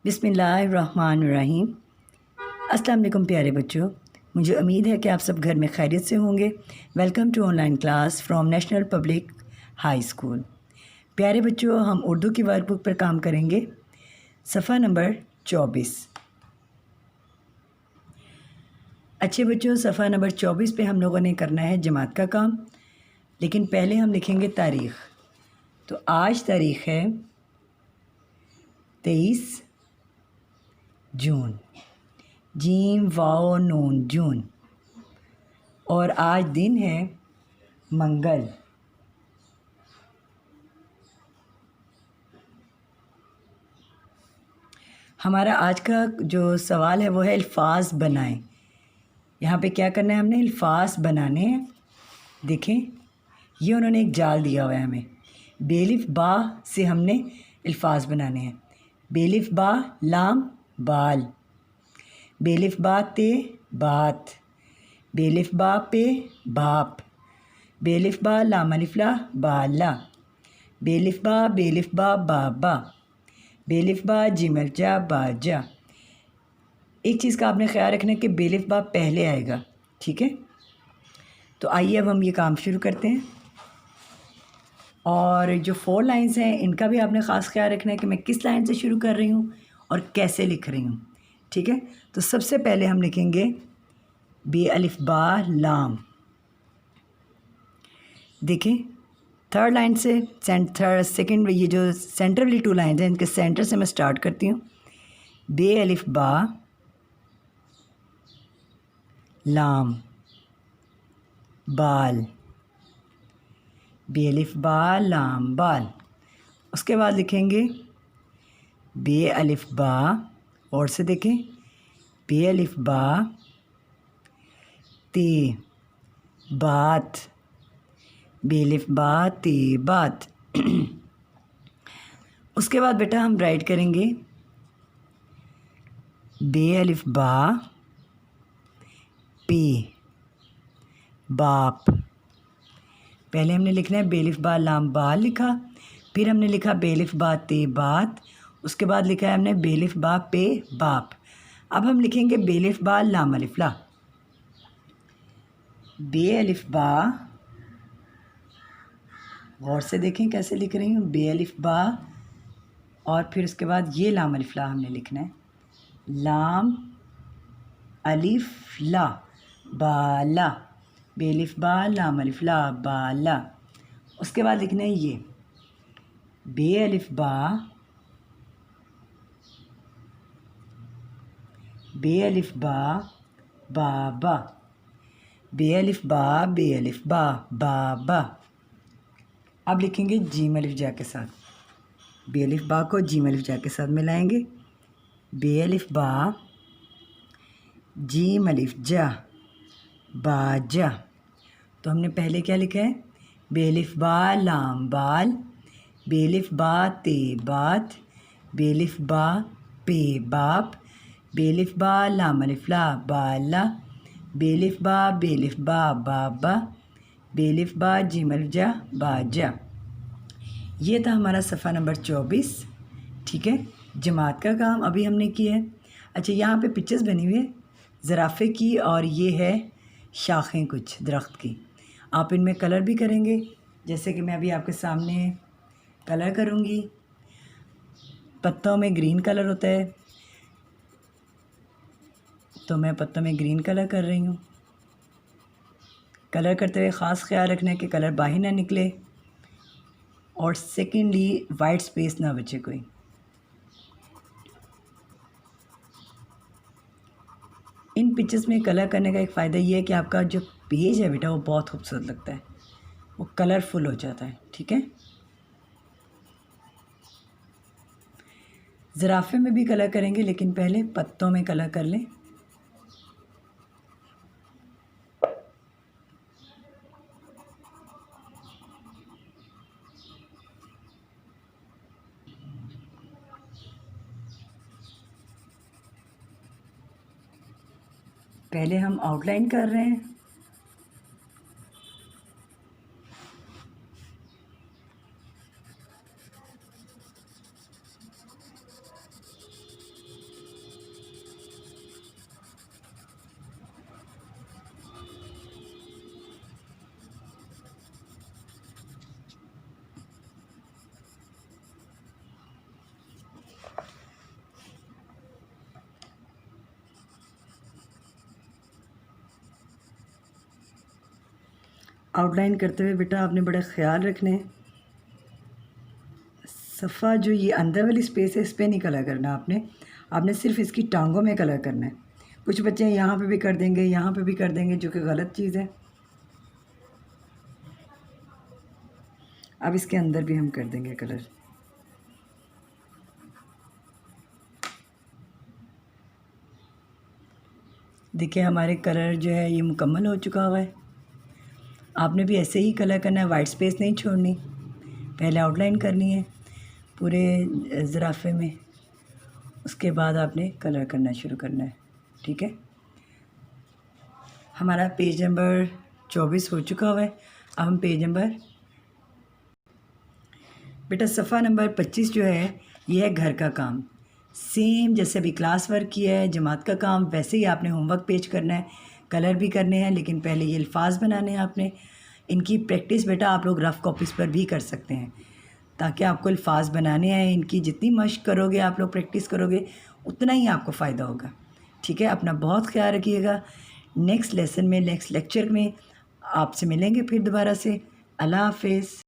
बिस्मिल्लाहिर्रहमानिर्रहीम। अस्सलाम वालेकुम प्यारे बच्चों, मुझे उम्मीद है कि आप सब घर में खैरियत से होंगे। Welcome to online class from national public high school. प्यारे बच्चों, हम उर्दू की वर्कबुक पर काम करेंगे। सफ़ा नंबर 24। अच्छे बच्चों, सफ़ा नंबर 24 पे हम लोगों ने करना है जमात का काम, लेकिन पहले हम लिखेंगे तारीख़। तो आज तारीख़ है 23 जून, जीम वाओ नून जून, और आज दिन है मंगल। हमारा आज का जो सवाल है वो है अल्फाज बनाएं। यहाँ पे क्या करना है, हमने अल्फाज बनाने हैं। देखें, ये उन्होंने एक जाल दिया हुआ है हमें। बेलिफ बा से हमने अल्फाज बनाने हैं। बेलिफ बा लाम बाल, बेलिफ बा ते बात, बेलिफ बा पे बाप, बेलिफ बा लाम अलिफ ला बाला, बेलिफ बा बाबा, बेलिफ बा जिमल जा बाजा। एक चीज़ का आपने ख्याल रखना है कि बेलिफ बा पहले आएगा, ठीक है। तो आइए अब हम ये काम शुरू करते हैं। और जो 4 लाइंस हैं इनका भी आपने ख़ास ख्याल रखना है कि मैं किस लाइन से शुरू कर रही हूँ और कैसे लिख रही हूँ, ठीक है। तो सबसे पहले हम लिखेंगे बे अलिफ बा लाम। देखें, थर्ड लाइन से सेकंड, ये जो सेंटर वाली 2 लाइन हैं इनके सेंटर से मैं स्टार्ट करती हूँ। बे अलिफ बा लाम बाल, बे अलिफ बा लाम बाल। उसके बाद लिखेंगे बे अलिफ बा, और से देखें, बे अलिफ बा ते बात, बे अलिफ बा ते बात। उसके बाद बेटा हम राइट करेंगे बे अलिफ बा पे बाप। पहले हमने लिखना है बेलिफ बा लाम बाल लिखा, फिर हमने लिखा बेलिफ बा ते बात, उसके बाद लिखा है हमने बेलिफ बा पे बाप। अब हम लिखेंगे बेलिफ बा लाम अलिफ ला। बे अलिफ बा, गौर से देखें कैसे लिख रही हूँ, बे अलिफ बा और फिर उसके बाद ये लाम अलिफ ला हमने लिखना है। लाम अलिफ ला बाला, बेलिफ बा लाम अलिफ ला बाला। उसके बाद लिखना है ये बे अलिफ बा, बे अलिफ बा बाबा, बे अलिफ बा बाबा। अब लिखेंगे जीम अलिफ जा के साथ, बे अलिफ बा को जीम अलिफ जा के साथ मिलाएंगे। बे अलिफ बा जीम अलिफ जा बाजा। तो हमने पहले क्या लिखा है, बेलिफ बा लाम बाल, बेलिफ बा ते बात, बेलिफ बा पे बाप, बेलिफ बा लाम अलिफ ला बाला, बेलिफ बा बाबा, बेलिफ बा जिम अलिफ जा बाजा। ये था हमारा सफ़ा नंबर 24, ठीक है। जमात का काम अभी हमने किया है। अच्छा, यहाँ पे पिक्चर्स बनी हुई है ज़राफ़े की, और ये है शाखें कुछ दरख्त की। आप इनमें कलर भी करेंगे, जैसे कि मैं अभी आपके सामने कलर करूँगी। पत्तों में ग्रीन कलर होता है, तो मैं पत्तों में ग्रीन कलर कर रही हूँ। कलर करते हुए ख़ास ख्याल रखना है कि कलर बाहर ना निकले, और सेकेंडली वाइट स्पेस ना बचे कोई। इन पिक्चर्स में कलर करने का एक फ़ायदा ये है कि आपका जो पेज है बेटा वो बहुत खूबसूरत लगता है, वो कलरफुल हो जाता है, ठीक है। ज़राफ़े में भी कलर करेंगे, लेकिन पहले पत्तों में कलर कर लें। पहले हम आउटलाइन कर रहे हैं। आउटलाइन करते हुए बेटा आपने बड़ा ख्याल रखना है। सफ़ा जो ये अंदर वाली स्पेस है इस पर नहीं कलर करना आपने सिर्फ इसकी टांगों में कलर करना है। कुछ बच्चे यहाँ पे भी कर देंगे, यहाँ पे भी कर देंगे, जो कि गलत चीज़ है। अब इसके अंदर भी हम कर देंगे कलर। देखिए हमारे कलर जो है ये मुकम्मल हो चुका हुआ है। आपने भी ऐसे ही कलर करना है, वाइट स्पेस नहीं छोड़नी। पहले आउटलाइन करनी है पूरे ज़राफ़े में, उसके बाद आपने कलर करना शुरू करना है। ठीक है, हमारा पेज नंबर 24 हो चुका हुआ है। अब हम पेज नंबर बेटा सफ़ा नंबर 25 जो है ये है घर का काम। सेम जैसे अभी क्लास वर्क किया है, जमात का काम, वैसे ही आपने होमवर्क पेज करना है, कलर भी करने हैं, लेकिन पहले ये अल्फाज बनाने हैं आपने। इनकी प्रैक्टिस बेटा आप लोग रफ़ कॉपीज़ पर भी कर सकते हैं, ताकि आपको अल्फाज बनाने हैं। इनकी जितनी मश्क करोगे, आप लोग प्रैक्टिस करोगे, उतना ही आपको फ़ायदा होगा। ठीक है, अपना बहुत ख्याल रखिएगा। नेक्स्ट लेसन में, नेक्स्ट लेक्चर में आपसे मिलेंगे फिर दोबारा से। अल्लाह हाफ़िज़।